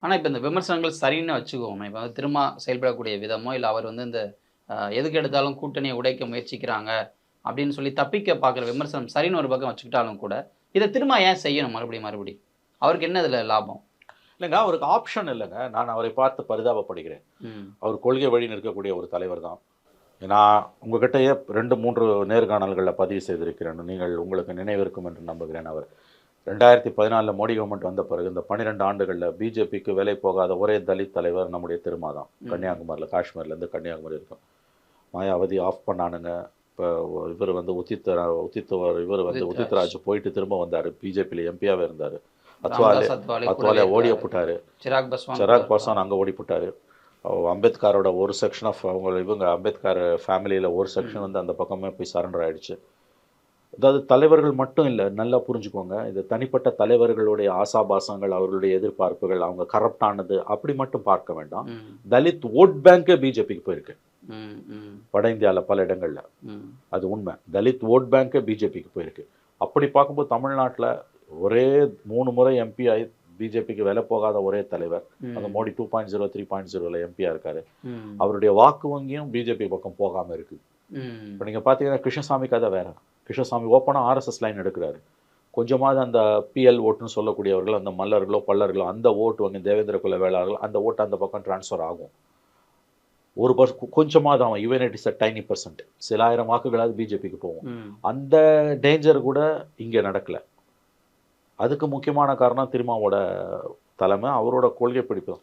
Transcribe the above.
ஆனா, இப்ப இந்த விமர்சனங்கள் சரின்னு வச்சுக்குவோமே. இப்ப வந்து திருமா செயல்படக்கூடிய விதமோ, இல்ல அவர் வந்து இந்த எதுக்கு எடுத்தாலும் கூட்டணிய உடைக்க முயற்சிக்கிறாங்க, அப்படின்னு சொல்லி தப்பிக்க பார்க்குற விமர்சனம் சரின்னு ஒரு பக்கம் வச்சுக்கிட்டாலும் கூட, இத திரும்ப ஏன் செய்யணும் மறுபடியும் மறுபடியும்? அவருக்கு என்ன இதுல லாபம்? இல்லங்க அவருக்கு ஆப்ஷன் இல்லங்க. நான் அவரை பார்த்து பரிதாபப்படுகிறேன். ம். அவர் கொள்கை வழி நிற்கக்கூடிய ஒரு தலைவர் தான். நான் உங்ககிட்டயே 2, 3 நேர்காணல்கள்ல பதிவு செய்திருக்கிறேன். நீங்கள் உங்களுக்கு நினைவிருக்கும் என்று நம்புகிறேன். அவர் 2014ல மோடி கவர்மெண்ட் வந்த பிறகு இந்த 12 ஆண்டுகள்ல பிஜேபிக்கு விலை போகாத ஒரே தலித் தலைவர் நம்முடைய திருமா தான். ம். கன்னியாகுமரியில, காஷ்மீர்லேருந்து கன்னியாகுமரி வரைக்கும். மாயாவதி ஆஃப் பண்ணானுங்க. இப்போ இவர் வந்து இவர் வந்து உதித் ராஜ், உதித்ராஜ் போயிட்டு திரும்ப வந்தாரு. பிஜேபியில எம்பியாவே இருந்தாரு. அத்வாலே ராம்தாஸ் அத்வாலே கூடவே அத்வாலே ஓடிய இருக்கிறாரு. புட்டாரு. சிராக் பஸ்வான் கூட சிராக் இருக்கலாம். பாஸ்வான் அங்க ஓடி புட்டாரு. அம்பேத்கரோட ஒரு செக்ஷன் ஆஃப் இவங்க அம்பேத்கர் ஃபேமிலியில ஒரு செக்ஷன் ம். வந்து அந்த பக்கமே போய் சரண்டர் ஆயிடுச்சு. அதாவது தலைவர்கள் மட்டும் இல்ல, நல்லா புரிஞ்சுக்கோங்க. இது தனிப்பட்ட தலைவர்களுடைய ஆசாபாசங்கள், அவர்களுடைய எதிர்பார்ப்புகள், அவங்க கரப்ட் ஆனது அப்படி மட்டும் பார்க்க வேண்டாம். ம். தலித் வோட் பேங்கே பிஜேபிக்கு போயிருக்கு. ம். ம். வட இந்தியால பல இடங்கள்ல. ம். அது உண்மை. தலித் வோட் பேங்கே பிஜேபிக்கு போயிருக்கு. அப்படி பார்க்கும்போது தமிழ்நாட்டுல ஒரே 3 முறை எம்பி ஆயி பிஜேபிக்கு விலை போகாத ஒரே தலைவர். அந்த ம். மோடி 2.0, 3.0ல எம்பியா இருக்காரு. ம். அவருடைய வாக்கு வங்கியும் பிஜேபி பக்கம் போகாம இருக்கு. ம். இப்ப நீங்க பார்த்தீங்கன்னா, கிருஷ்ணசாமி கதை வேற. கிருஷ்ணசாமி ஓப்பனா ஆர்எஸ்எஸ் லைன் எடுக்குறாரு. கொஞ்சமாவது அந்த பிஎல் ஓட்டுன்னு சொல்லக்கூடியவர்கள், அந்த மல்லர்களோ, பல்லர்களோ அந்த ஓட்டு வங்கி தேவேந்திர குல வேளாளர்கள் அந்த ஓட்டு அந்த பக்கம் ட்ரான்ஸ்ஃபர் ஆகும். ஒரு கொஞ்சமாவது அவன் even it is a tiny percent. சில ஆயிரம் வாக்குகளாவது பிஜேபிக்கு போகும். ம். அந்த டேஞ்சர் கூட இங்க நடக்கல. அதுக்கு முக்கியமான காரணம் திருமாவோட தலைமை, அவரோட கொள்கை பிடிப்பு.